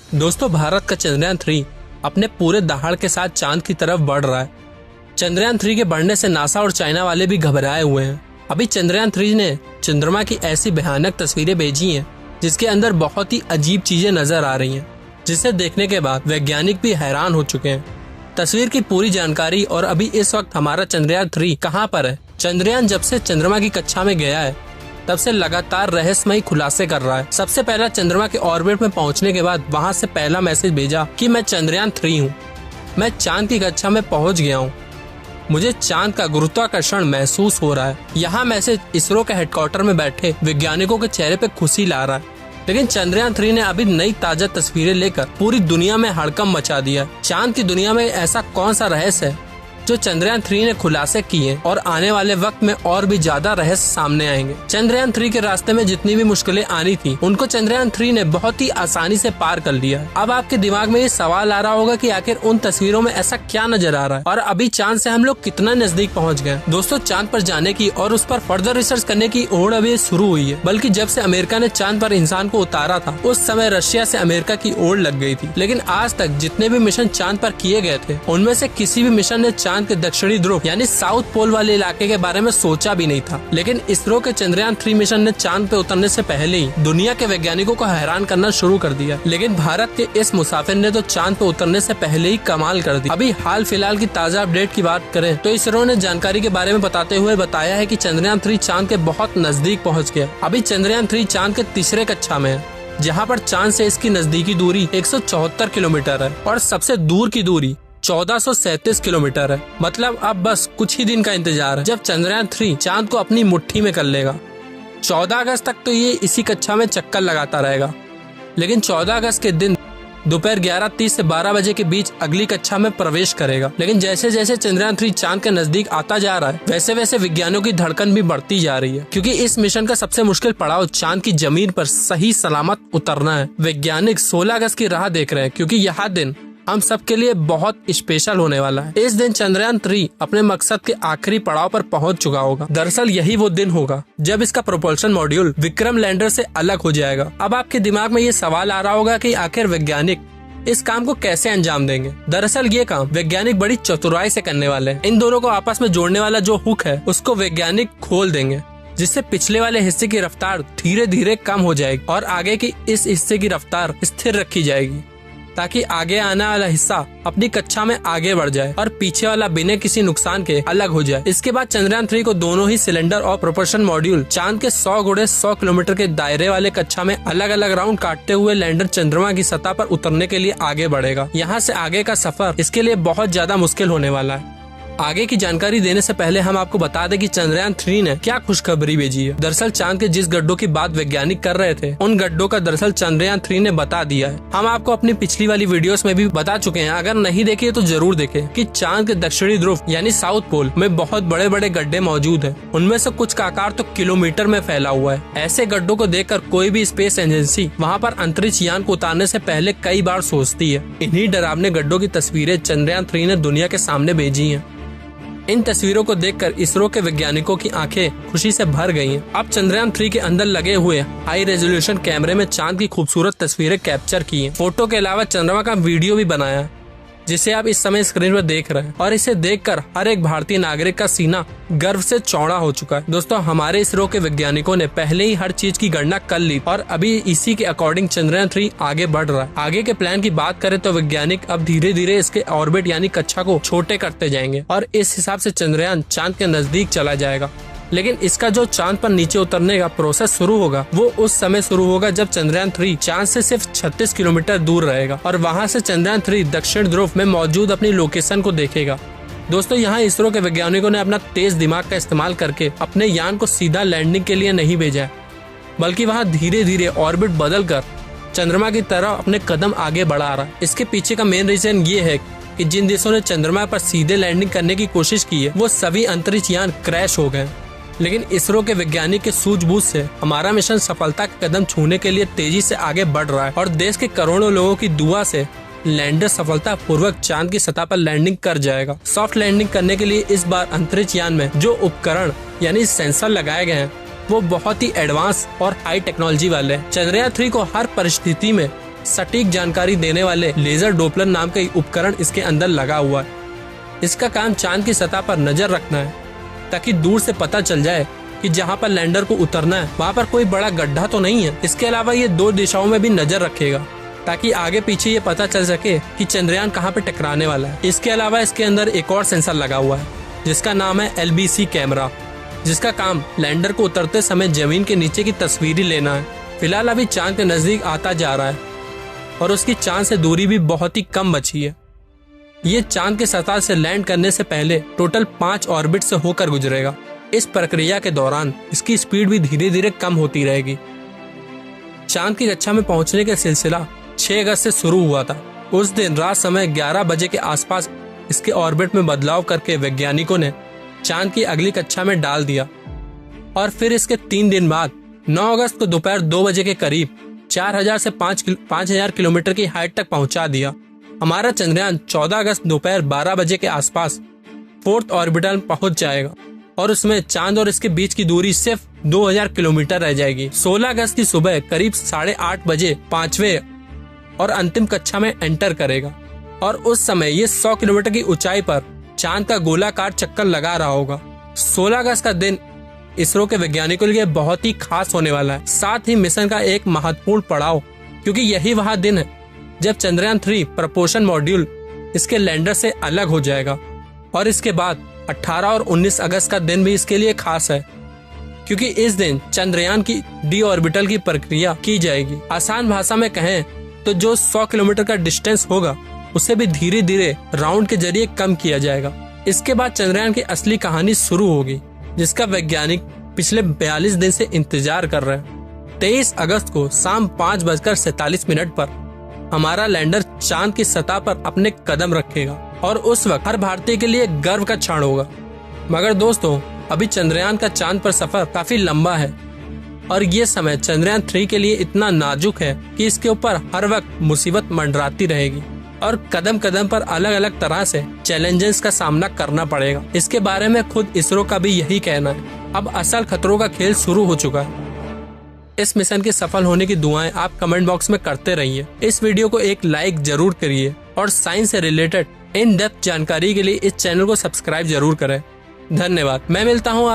दोस्तों, भारत का चंद्रयान 3 अपने पूरे दहाड़ के साथ चांद की तरफ बढ़ रहा है। चंद्रयान 3 के बढ़ने से नासा और चाइना वाले भी घबराए हुए हैं। अभी चंद्रयान 3 ने चंद्रमा की ऐसी भयानक तस्वीरें भेजी हैं जिसके अंदर बहुत ही अजीब चीजें नजर आ रही हैं, जिसे देखने के बाद वैज्ञानिक भी हैरान हो चुके हैं। तस्वीर की पूरी जानकारी और अभी इस वक्त हमारा चंद्रयान 3 कहाँ पर है। चंद्रयान जब से चंद्रमा की कक्षा में गया है तब से लगातार रहस्यमयी खुलासे कर रहा है। सबसे पहला चंद्रमा के ऑर्बिट में पहुंचने के बाद वहां से पहला मैसेज भेजा कि मैं चंद्रयान 3 हूँ, मैं चांद की कक्षा में पहुंच गया हूँ, मुझे चांद का गुरुत्वाकर्षण महसूस हो रहा है। यहाँ मैसेज इसरो के हेडक्वार्टर में बैठे वैज्ञानिकों के चेहरे पे खुशी ला रहा है। लेकिन चंद्रयान 3 ने अभी नई ताजा तस्वीरें लेकर पूरी दुनिया में हड़कंप मचा दिया है। चांद की दुनिया में ऐसा कौन सा रहस्य है जो चंद्रयान 3 ने खुलासे किए और आने वाले वक्त में और भी ज्यादा रहस्य सामने आएंगे। चंद्रयान 3 के रास्ते में जितनी भी मुश्किलें आनी थी उनको चंद्रयान 3 ने बहुत ही आसानी से पार कर लिया है। अब आपके दिमाग में ये सवाल आ रहा होगा कि आखिर उन तस्वीरों में ऐसा क्या नजर आ रहा है और अभी चांद से हम लोग कितना नजदीक पहुँच गए। दोस्तों, चांद पर जाने की और उस पर फर्दर रिसर्च करने की ओर अभी शुरू हुई है। बल्कि जब से अमेरिका ने चांद पर इंसान को उतारा था उस समय रशिया से अमेरिका की ओर लग गई थी। लेकिन आज तक जितने भी मिशन चांद पर किए गए थे उनमें से किसी भी मिशन ने चांद के दक्षिणी ध्रुव यानी साउथ पोल वाले इलाके के बारे में सोचा भी नहीं था। लेकिन इसरो के चंद्रयान 3 मिशन ने चांद पे उतरने से पहले ही दुनिया के वैज्ञानिकों को हैरान करना शुरू कर दिया। लेकिन भारत के इस मुसाफिर ने तो चांद पे उतरने से पहले ही कमाल कर दी। अभी हाल फिलहाल की ताजा अपडेट की बात करें तो इसरो ने जानकारी के बारे में बताते हुए बताया है कि चंद्रयान 3 चांद के बहुत नजदीक पहुँच गया। अभी चंद्रयान 3 चांद के तीसरे कक्षा में है, जहाँ पर चांद से इसकी नजदीकी दूरी 174 किलोमीटर है और सबसे दूर की दूरी 1437 किलोमीटर है। मतलब अब बस कुछ ही दिन का इंतजार है जब चंद्रयान 3 चांद को अपनी मुट्ठी में कर लेगा। 14 अगस्त तक तो ये इसी कक्षा में चक्कर लगाता रहेगा। लेकिन 14 अगस्त के दिन दोपहर 11:30 से 12 बजे के बीच अगली कक्षा में प्रवेश करेगा। लेकिन जैसे जैसे चंद्रयान 3 चांद के नजदीक आता जा रहा है वैसे वैसे विज्ञानियों की धड़कन भी बढ़ती जा रही है, क्योंकि इस मिशन का सबसे मुश्किल पड़ाव चांद की जमीन पर सही सलामत उतरना है। वैज्ञानिक 16 अगस्त की राह देख रहे हैं, क्योंकि यह दिन हम सबके लिए बहुत स्पेशल होने वाला है। इस दिन चंद्रयान 3 अपने मकसद के आखिरी पड़ाव पर पहुंच चुका होगा। दरअसल यही वो दिन होगा जब इसका प्रोपल्शन मॉड्यूल विक्रम लैंडर से अलग हो जाएगा। अब आपके दिमाग में ये सवाल आ रहा होगा कि आखिर वैज्ञानिक इस काम को कैसे अंजाम देंगे। दरअसल ये काम वैज्ञानिक बड़ी चतुराई से करने वाले हैं। इन दोनों को आपस में जोड़ने वाला जो हुक है उसको वैज्ञानिक खोल देंगे, जिससे पिछले वाले हिस्से की रफ्तार धीरे धीरे कम हो जाएगी और आगे की इस हिस्से की रफ्तार स्थिर रखी जाएगी, ताकि आगे आने वाला हिस्सा अपनी कक्षा में आगे बढ़ जाए और पीछे वाला बिना किसी नुकसान के अलग हो जाए। इसके बाद चंद्रयान 3 को दोनों ही सिलेंडर और प्रोपल्शन मॉड्यूल चांद के 100 गुणे 100 किलोमीटर के दायरे वाले कक्षा में अलग अलग राउंड काटते हुए लैंडर चंद्रमा की सतह पर उतरने के लिए आगे बढ़ेगा। यहाँ से आगे का सफर इसके लिए बहुत ज्यादा मुश्किल होने वाला है। आगे की जानकारी देने से पहले हम आपको बता दें कि चंद्रयान 3 ने क्या खुशखबरी भेजी है। दरअसल चांद के जिस गड्ढों की बात वैज्ञानिक कर रहे थे उन गड्ढों का दरअसल चंद्रयान 3 ने बता दिया है। हम आपको अपनी पिछली वाली वीडियोस में भी बता चुके हैं, अगर नहीं देखे तो जरूर देखें, कि चांद के दक्षिणी ध्रुव यानी साउथ पोल में बहुत बड़े बड़े गड्ढे मौजूद है। उनमें से कुछ का आकार तो किलोमीटर में फैला हुआ है। ऐसे गड्ढों को देखकर कोई भी स्पेस एजेंसी वहाँ पर अंतरिक्ष यान को उतारने से पहले कई बार सोचती है। इन्हीं डरावने गड्ढों की तस्वीरें चंद्रयान 3 ने दुनिया के सामने भेजी है। इन तस्वीरों को देखकर इसरो के वैज्ञानिकों की आंखें खुशी से भर गई हैं। अब चंद्रयान 3 के अंदर लगे हुए हाई रेजोल्यूशन कैमरे में चांद की खूबसूरत तस्वीरें कैप्चर की हैं। फोटो के अलावा चंद्रमा का वीडियो भी बनाया है, जिसे आप इस समय स्क्रीन पर देख रहे हैं, और इसे देखकर हर एक भारतीय नागरिक का सीना गर्व से चौड़ा हो चुका है। दोस्तों, हमारे इसरो के वैज्ञानिकों ने पहले ही हर चीज की गणना कर ली और अभी इसी के अकॉर्डिंग चंद्रयान 3 आगे बढ़ रहा है। आगे के प्लान की बात करें तो वैज्ञानिक अब धीरे धीरे इसके ऑर्बिट यानी कक्षा को छोटे करते जाएंगे और इस हिसाब से चंद्रयान चांद के नजदीक चला जाएगा। लेकिन इसका जो चांद पर नीचे उतरने का प्रोसेस शुरू होगा वो उस समय शुरू होगा जब चंद्रयान 3 चांद से सिर्फ 36 किलोमीटर दूर रहेगा और वहां से चंद्रयान 3 दक्षिण ध्रुव में मौजूद अपनी लोकेशन को देखेगा। दोस्तों, यहाँ इसरो के वैज्ञानिकों ने अपना तेज दिमाग का इस्तेमाल करके अपने यान को सीधा लैंडिंग के लिए नहीं भेजा है, बल्कि वहाँ धीरे धीरे ऑर्बिट बदल कर चंद्रमा की तरफ अपने कदम आगे बढ़ा रहा है। इसके पीछे का मेन रीजन ये है कि जिन देशों ने चंद्रमा पर सीधे लैंडिंग करने की कोशिश की है वो सभी अंतरिक्ष यान क्रैश हो गए। लेकिन इसरो के वैज्ञानिक के सूझबूझ से हमारा मिशन सफलता के कदम छूने के लिए तेजी से आगे बढ़ रहा है और देश के करोड़ों लोगों की दुआ से लैंडर सफलता पूर्वक चांद की सतह पर लैंडिंग कर जाएगा। सॉफ्ट लैंडिंग करने के लिए इस बार अंतरिक्ष यान में जो उपकरण यानी सेंसर लगाए गए हैं वो बहुत ही एडवांस और हाई टेक्नोलॉजी वाले हैं। चंद्रयान 3 को हर परिस्थिति में सटीक जानकारी देने वाले लेजर डोपलर नाम का उपकरण इसके अंदर लगा हुआ है। इसका काम चांद की सतह पर नजर रखना है ताकि दूर से पता चल जाए कि जहां पर लैंडर को उतरना है वहां पर कोई बड़ा गड्ढा तो नहीं है। इसके अलावा ये 2 दिशाओं में भी नजर रखेगा ताकि आगे पीछे ये पता चल सके कि चंद्रयान कहां पे टकराने वाला है। इसके अलावा इसके अंदर एक और सेंसर लगा हुआ है जिसका नाम है LBC कैमरा, जिसका काम लैंडर को उतरते समय जमीन के नीचे की तस्वीरें लेना है। फिलहाल अभी चांद के नजदीक आता जा रहा है और उसकी चांद से दूरी भी बहुत ही कम बची है। ये चांद के सतह से लैंड करने से पहले टोटल 5 ऑर्बिट से होकर गुजरेगा। इस प्रक्रिया के दौरान इसकी स्पीड भी धीरे धीरे कम होती रहेगी। चांद की कक्षा में पहुंचने का सिलसिला 6 अगस्त से शुरू हुआ था। उस दिन रात समय 11 बजे के आसपास इसके ऑर्बिट में बदलाव करके वैज्ञानिकों ने चांद की अगली कक्षा में डाल दिया और फिर इसके 3 दिन बाद 9 अगस्त को दोपहर 2 बजे के करीब 4000 से 5000 किलोमीटर की हाइट तक पहुंचा दिया। हमारा चंद्रयान 14 अगस्त दोपहर 12 बजे के आसपास 4th ऑर्बिटल पहुंच जाएगा और उसमें चांद और इसके बीच की दूरी सिर्फ 2000 किलोमीटर रह जाएगी। 16 अगस्त की सुबह करीब 8:30 बजे 5वें और अंतिम कक्षा में एंटर करेगा और उस समय ये 100 किलोमीटर की ऊंचाई पर चांद का गोलाकार चक्कर लगा रहा होगा। 16 अगस्त का दिन इसरो के वैज्ञानिकों के लिए बहुत ही खास होने वाला है, साथ ही मिशन का एक महत्वपूर्ण पड़ाव, क्योंकि यही वह दिन है जब चंद्रयान 3 प्रपोशन मॉड्यूल इसके लैंडर से अलग हो जाएगा। और इसके बाद 18 और 19 अगस्त का दिन भी इसके लिए खास है, क्योंकि इस दिन चंद्रयान की डी ऑर्बिटल की प्रक्रिया की जाएगी। आसान भाषा में कहें तो जो 100 किलोमीटर का डिस्टेंस होगा उसे भी धीरे धीरे राउंड के जरिए कम किया जाएगा। इसके बाद चंद्रयान की असली कहानी शुरू होगी, जिसका वैज्ञानिक पिछले 42 दिन से इंतजार कर रहे हैं। 23 अगस्त को शाम 5:47 पर हमारा लैंडर चांद की सतह पर अपने कदम रखेगा और उस वक्त हर भारतीय के लिए गर्व का क्षण होगा। मगर दोस्तों, अभी चंद्रयान का चांद पर सफर काफी लंबा है और ये समय चंद्रयान 3 के लिए इतना नाजुक है कि इसके ऊपर हर वक्त मुसीबत मंडराती रहेगी और कदम कदम पर अलग अलग तरह से चैलेंजेस का सामना करना पड़ेगा। इसके बारे में खुद इसरो का भी यही कहना है। अब असल खतरों का खेल शुरू हो चुका है। इस मिशन के सफल होने की दुआएं आप कमेंट बॉक्स में करते रहिए। इस वीडियो को एक लाइक जरूर करिए और साइंस से रिलेटेड इन डेप्थ जानकारी के लिए इस चैनल को सब्सक्राइब जरूर करें। धन्यवाद। मैं मिलता हूँ